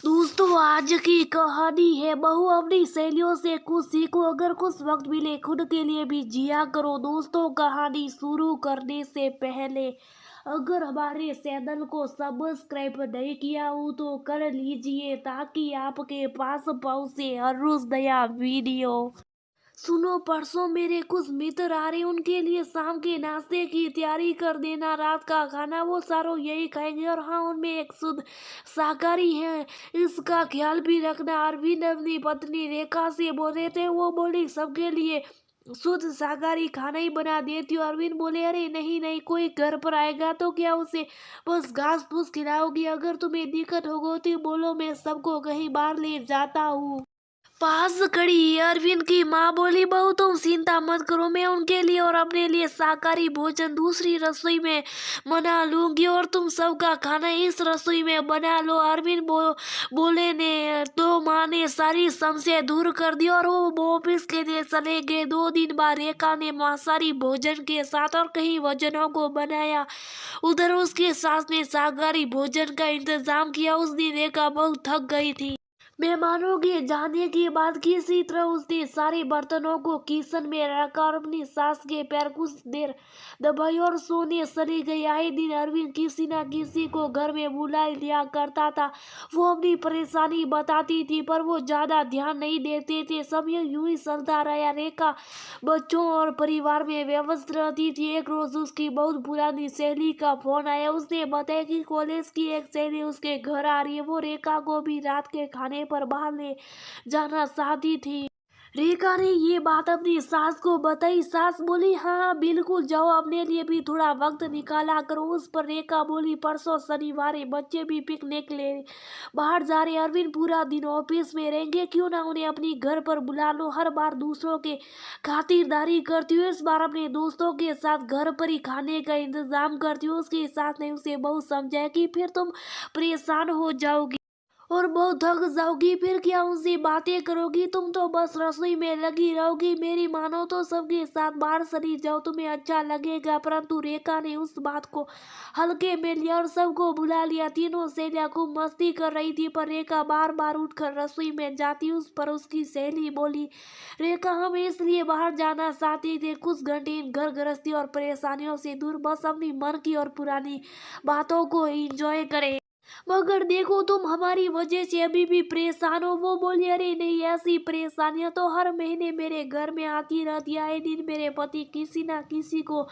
दोस्तों आज की कहानी है बहू अपनी सहेलियों से कुछ सीखो। अगर कुछ वक्त मिले खुद के लिए भी जिया करो। दोस्तों कहानी शुरू करने से पहले अगर हमारे चैनल को सब्सक्राइब नहीं किया हो तो कर लीजिए ताकि आपके पास पहुंचे हर रोज नया वीडियो। सुनो, परसों मेरे कुछ मित्र आ रहे, उनके लिए शाम के नाश्ते की तैयारी कर देना। रात का खाना वो सारों यही खाएंगे और हाँ, उनमें एक शुद्ध शाकाहारी है, इसका ख्याल भी रखना। अरविंद अपनी पत्नी रेखा से बोल रहे थे, वो बोली सबके लिए शुद्ध शाकाहारी खाना ही बना देती हूँ। अरविंद बोले अरे नहीं नहीं, कोई घर पर आएगा तो क्या उसे बस घास फूस खिलाओगी? अगर तुम्हें दिक्कत होगी तो बोलो, मैं सबको कहीं बाहर ले जाता हूँ। पास खड़ी अरविंद की माँ बोली, बहू तुम चिंता मत करो, मैं उनके लिए और अपने लिए शाकाहारी भोजन दूसरी रसोई में बना लूंगी और तुम सबका खाना इस रसोई में बना लो। अरविंद बोले ने तो माँ ने सारी समस्या दूर कर दी और वो ऑफिस के लिए चले गए। 2 दिन बाद रेखा ने मांसाहारी भोजन के साथ और कई भोजनों को बनाया। उधर उसकी सास ने शाकाहारी भोजन का इंतजाम किया। उस दिन रेखा बहुत थक गई थी। मेहमानों के जाने के बाद किसी तरह उसने सारे बर्तनों को किचन में रखा और अपनी सास के पैर कुछ देर दबाई और सोने चली गई। आए दिन अरविंद किसी न किसी को घर में बुला लिया करता था। वो अपनी परेशानी बताती थी पर वो ज्यादा ध्यान नहीं देते थे। समय यूं ही चलता रहा। रेखा बच्चों और परिवार में व्यस्त रहती थी। एक रोज उसकी बहुत पुरानी सहेली का फोन आया। उसने बताया कि कॉलेज की एक सहेली उसके घर आ रही है। वो रेखा को भी रात के खाने पर बाहर ले जाना चाहती थी। रेखा ने ये बात अपनी सास को बताई। सास बोली हाँ बिल्कुल जाओ, अपने लिए भी थोड़ा वक्त निकाला करो। उस पर रेखा बोली परसों शनिवार है, बच्चे भी पिकनिक ले बाहर जा रहे। अरविंद पूरा दिन ऑफिस में रहेंगे, क्यों ना उन्हें अपनी घर पर बुला लो। हर बार दूसरों के खातिरदारी करती हूँ, इस बार अपने दोस्तों के साथ घर पर ही खाने का इंतजाम करती हूँ। उसकी सास ने उसे बहुत समझाया कि फिर तुम परेशान हो जाओगी और बहुत थक जाओगी, फिर क्या उनसे बातें करोगी? तुम तो बस रसोई में लगी रहोगी। मेरी मानो तो सबके साथ बाहर चली जाओ, तुम्हें अच्छा लगेगा। परंतु रेखा ने उस बात को हल्के में लिया और सबको बुला लिया। तीनों सहेलियां खूब मस्ती कर रही थी पर रेखा बार बार उठकर रसोई में जाती। उस पर उसकी सहेली बोली, रेखा हम इसलिए बाहर जाना चाहते थे कुछ घंटे इन घर गृहस्थी और परेशानियों से दूर, बस अपनी मन की और पुरानी बातों को एंजॉय करें। मगर देखो तुम हमारी वजह से अभी भी परेशान हो। वो बोली अरे नहीं, ऐसी परेशानियां तो हर महीने मेरे घर में आती रहती है। आए दिन मेरे पति किसी ना किसी को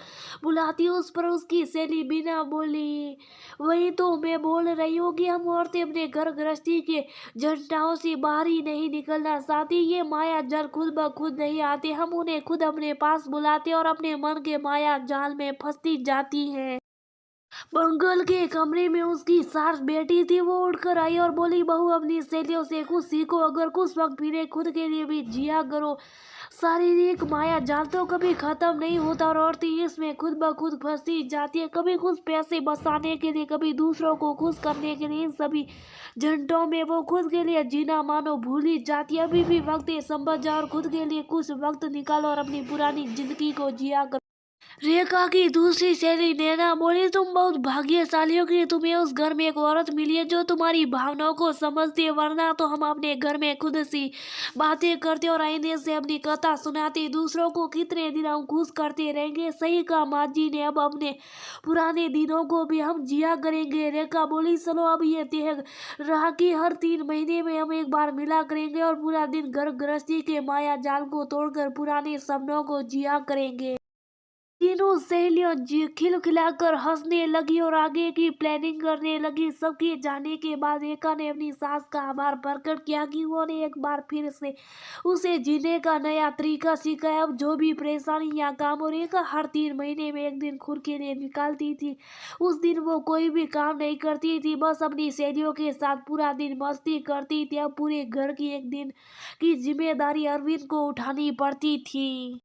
बुलाती। उस पर उसकी सहेली बिना बोली, वही तो मैं बोल रही हूँ कि हम औरतें अपने घर गृहस्थी के झंडाओं से बाहर ही नहीं निकलना चाहती। ये माया जाल खुद ब खुद नहीं आते, हम उन्हें खुद अपने पास बुलाते और अपने मन के माया जाल में फंसती जाती है। बंगल के कमरे में उसकी सास बेटी थी। वो उठकर आई और बोली, बहू अपनी सहेलियों से कुछ सीखो। अगर कुछ वक्त फिरे खुद के लिए भी जिया करो। शारीरिक माया जाल तो कभी खत्म नहीं होता और औरतें इसमें खुद ब खुद फंसती जाती है। कभी कुछ पैसे बचाने के लिए, कभी दूसरों को खुश करने के लिए। इन सभी झंडों में वो खुद के लिए जीना मानो भूल ही जाती है। अभी भी वक्त है, संभल जाओ और खुद के लिए कुछ वक्त निकालो और अपनी पुरानी जिंदगी को जिया करो। रेखा की दूसरी सहेली नैना बोली, तुम बहुत भाग्यशाली हो कि तुम्हें उस घर में एक औरत मिली है जो तुम्हारी भावनाओं को समझती है, वरना तो हम अपने घर में खुद सी बातें करते और आईने से अपनी कथा सुनाते। दूसरों को कितने दिन हम खुश करते रहेंगे? सही कहा माँ जी ने, अब अपने पुराने दिनों को भी हम जिया करेंगे। रेखा बोली चलो अब ये तय रहा कि हर 3 महीने में हम एक बार मिला करेंगे और पूरा दिन घर गृहस्थी के माया जाल को तोड़कर पुराने सपनों को जिया करेंगे। तीनों सहेलियां खिलखिलाकर हंसने लगी और आगे की प्लानिंग करने लगी। सबके जाने के बाद रेखा ने अपनी सास का आभार प्रकट किया कि उन्होंने एक बार फिर से उसे जीने का नया तरीका सिखाया। अब जो भी परेशानी या काम हो, रेखा हर 3 महीने में एक दिन खुद के लिए निकालती थी। उस दिन वो कोई भी काम नहीं करती थी, बस अपनी सहेलियों के साथ पूरा दिन मस्ती करती थी। अब पूरे घर की एक दिन की जिम्मेदारी अरविंद को उठानी पड़ती थी।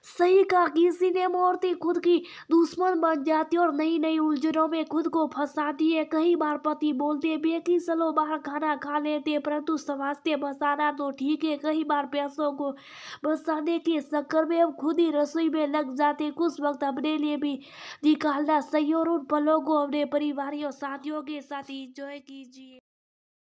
सही कहा, किसी ने औरतें खुद की दुश्मन बन जाती और नई नई उलझनों में खुद को फंसाती है। कई बार पति बोलते भी है कि चलो बाहर खाना खा लेते हैं, परंतु समझते बसाना तो ठीक है। कई बार पैसों को बचाने के चक्कर में अब खुद ही रसोई में लग जाते। कुछ वक्त अपने लिए भी निकालना सही और उन पलों को अपने परिवार और साथियों के साथ एंजॉय कीजिए।